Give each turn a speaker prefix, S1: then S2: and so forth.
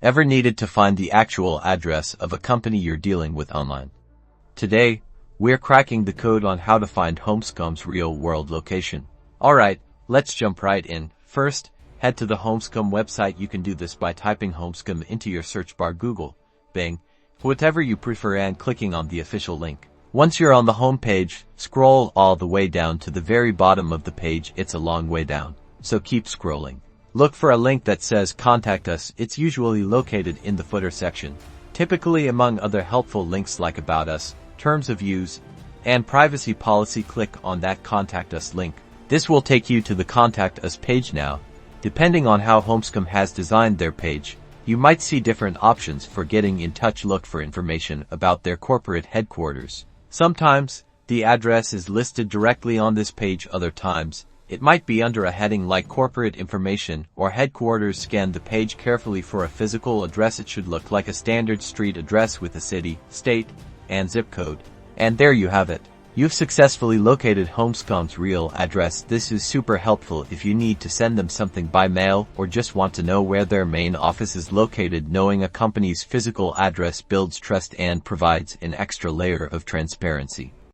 S1: Ever needed to find the actual address of a company you're dealing with online? Today, we're cracking the code on how to find Homescom's real-world location. Alright, let's jump right in. First, head to the Homescom website. You can do this by typing Homescom into your search bar, Google, Bing, whatever you prefer, and clicking on the official link. Once you're on the home page, scroll all the way down to the very bottom of the page. It's a long way down, so keep scrolling. Look for a link that says Contact Us. It's usually located in the footer section, typically among other helpful links like About Us, Terms of Use, and Privacy Policy. Click on that Contact Us link. This will take you to the Contact Us page. Now, depending on how Homescom has designed their page, you might see different options for getting in touch. Look for information about their corporate headquarters. Sometimes, the address is listed directly on this page. Other times, it might be under a heading like Corporate Information or Headquarters. Scan the page carefully for a physical address. It should look like a standard street address with a city, state, and zip code. And there you have it. You've successfully located Homescom's real address. This is super helpful if you need to send them something by mail or just want to know where their main office is located. Knowing a company's physical address builds trust and provides an extra layer of transparency.